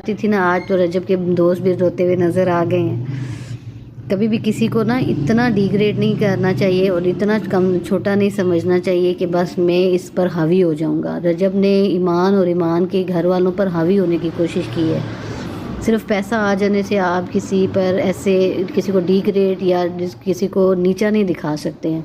آتی تھی نا، آج تو رجب کے دوست بھی روتے ہوئے نظر آ گئے ہیں۔ کبھی بھی کسی کو نا اتنا ڈیگریڈ نہیں کرنا چاہیے اور اتنا کم چھوٹا نہیں سمجھنا چاہیے کہ بس میں اس پر حاوی ہو جاؤں گا۔ رجب نے ایمان اور ایمان کے گھر والوں پر حاوی ہونے کی کوشش کی ہے۔ صرف پیسہ آ جانے سے آپ کسی پر ایسے کسی کو ڈیگریڈ یا کسی کو نیچا نہیں دکھا سکتے ہیں۔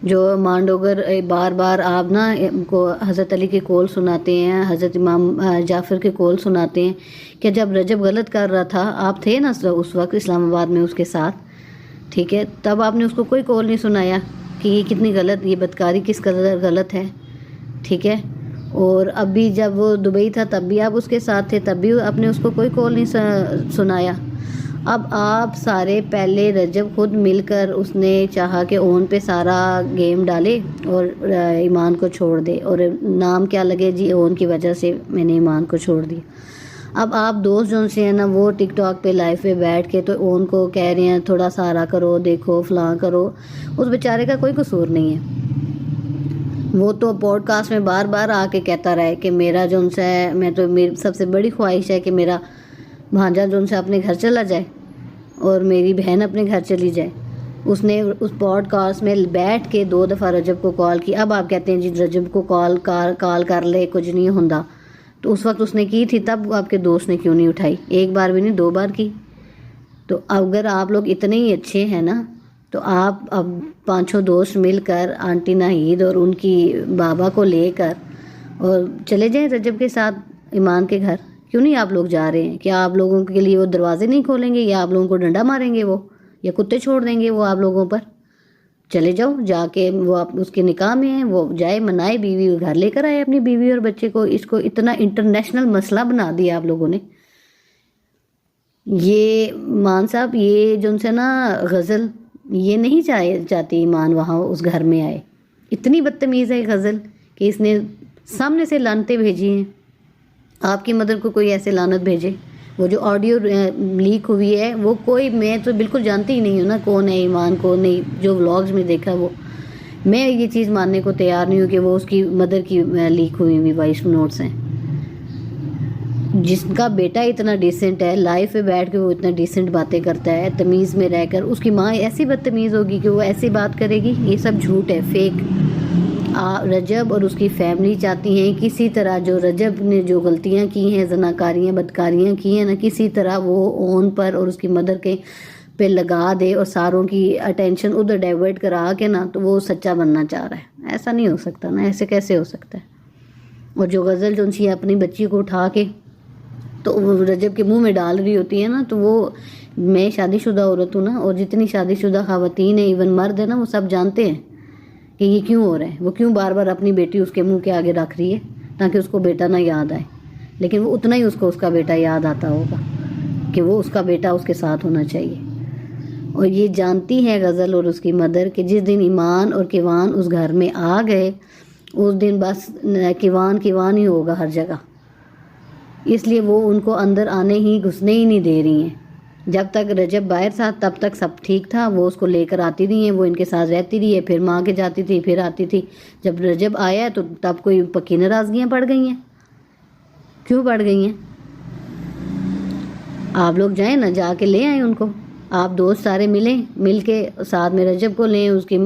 جو مانڈوگر بار بار آپ نا کو حضرت علی کے قول سناتے ہیں، حضرت امام جعفر کے قول سناتے ہیں کہ جب رجب غلط کر رہا تھا، آپ تھے نا اس وقت اسلام آباد میں اس کے ساتھ، ٹھیک ہے، تب آپ نے اس کو کوئی قول نہیں سنایا کہ یہ کتنی غلط، یہ بدکاری کس قدر غلط ہے، ٹھیک ہے۔ اور اب بھی جب وہ دبئی تھا تب بھی آپ اس کے ساتھ تھے، تب بھی آپ نے اس کو کوئی قول نہیں سنایا۔ اب آپ سارے پہلے رجب خود مل کر اس نے چاہا کہ اون پہ سارا گیم ڈالے اور ایمان کو چھوڑ دے، اور نام کیا لگے جی، اون کی وجہ سے میں نے ایمان کو چھوڑ دیا۔ اب آپ دوست جو سے ہیں نا، وہ ٹک ٹاک پہ لائف پہ بیٹھ کے تو اون کو کہہ رہے ہیں تھوڑا سہارا کرو، دیکھو فلاں کرو، اس بیچارے کا کوئی قصور نہیں ہے۔ وہ تو پوڈ کاسٹ میں بار بار آ کے کہتا رہا ہے کہ میرا جو سے ہے، میں تو میری سب سے بڑی خواہش ہے کہ میرا بھانجا جو سے اپنے گھر چلا جائے اور میری بہن اپنے گھر چلی جائے۔ اس نے اس پوڈ کاسٹ میں بیٹھ کے 2 دفعہ رجب کو کال کی۔ اب آپ کہتے ہیں جی رجب کو کال کر لے، کچھ نہیں ہوندا، تو اس وقت اس نے کی تھی، تب آپ کے دوست نے کیوں نہیں اٹھائی؟ 1 بار بھی نہیں، 2 بار کی۔ تو اگر آپ لوگ اتنے ہی اچھے ہیں نا، تو آپ اب 5-6 دوست مل کر آنٹی ناہید اور ان کی بابا کو لے کر اور چلے جائیں رجب کے ساتھ ایمان کے گھر۔ کیوں نہیں آپ لوگ جا رہے ہیں؟ کیا آپ لوگوں کے لیے وہ دروازے نہیں کھولیں گے، یا آپ لوگوں کو ڈنڈا ماریں گے وہ، یا کتے چھوڑ دیں گے وہ آپ لوگوں پر؟ چلے جاؤ، جا کے وہ آپ اس کے نکاح میں ہیں، وہ جائے منائے، بیوی گھر لے کر آئے اپنی بیوی اور بچے کو۔ اس کو اتنا انٹرنیشنل مسئلہ بنا دیا آپ لوگوں نے۔ یہ مان صاحب، یہ جو سے نا غزل، یہ نہیں چاہتی ایمان وہاں اس گھر میں آئے۔ اتنی بدتمیز ہے غزل کہ اس نے سامنے سے لعنتیں بھیجی ہیں۔ آپ کی مدر کو کوئی ایسے لعنت بھیجے؟ وہ جو آڈیو لیک ہوئی ہے، وہ کوئی، میں تو بالکل جانتی ہی نہیں ہوں نا کون ہے ایمان، کون نہیں، جو ولاگز میں دیکھا وہ، میں یہ چیز ماننے کو تیار نہیں ہوں کہ وہ اس کی مدر کی لیک ہوئی وائس نوٹس ہیں۔ جس کا بیٹا اتنا ڈیسنٹ ہے، لائف پہ بیٹھ کے وہ اتنا ڈیسنٹ باتیں کرتا ہے، تمیز میں رہ کر، اس کی ماں ایسی بدتمیز ہوگی کہ وہ ایسی بات کرے گی؟ یہ سب جھوٹ ہے، فیک۔ رجب اور اس کی فیملی چاہتی ہیں کسی طرح جو رجب نے جو غلطیاں کی ہیں، زناکاریاں بدکاریاں کی ہیں نا، کسی طرح وہ اون پر اور اس کی مدر کے پہ لگا دے اور ساروں کی اٹینشن ادھر ڈائیورٹ کرا کے نا، تو وہ سچا بننا چاہ رہا ہے۔ ایسا نہیں ہو سکتا نا، ایسے کیسے ہو سکتا ہے؟ اور جو غزل جو سی اپنی بچی کو اٹھا کے تو وہ رجب کے منہ میں ڈال رہی ہوتی ہے نا، تو وہ، میں شادی شدہ عورت ہوں نا، اور جتنی شادی شدہ خواتین ہیں، ایون مرد ہیں نا، وہ سب جانتے ہیں کہ یہ کیوں ہو رہا ہے۔ وہ کیوں بار بار اپنی بیٹی اس کے منہ کے آگے رکھ رہی ہے تاکہ اس کو بیٹا نہ یاد آئے، لیکن وہ اتنا ہی اس کو اس کا بیٹا یاد آتا ہوگا کہ وہ اس کا بیٹا اس کے ساتھ ہونا چاہیے۔ اور یہ جانتی ہے غزل اور اس کی مدر کہ جس دن ایمان اور کیوان اس گھر میں آ گئے، اس دن بس کیوان ہی ہوگا ہر جگہ، اس لیے وہ ان کو اندر آنے ہی، گھسنے ہی نہیں دے رہی ہیں۔ جب تک رجب باہر تھا تب تک سب ٹھیک تھا، وہ اس کو لے کر آتی رہی ہیں، وہ ان کے ساتھ رہتی رہی ہے، پھر ماں کے جاتی تھی، پھر آتی تھی۔ جب رجب آیا تو تب کوئی پکی ناراضگیاں پڑ گئی ہیں؟ کیوں پڑ گئی ہیں؟ آپ لوگ جائیں نا، جا کے لے آئیں ان کو، آپ دوست سارے ملیں، مل کے ساتھ میں رجب کو لیں، اس کی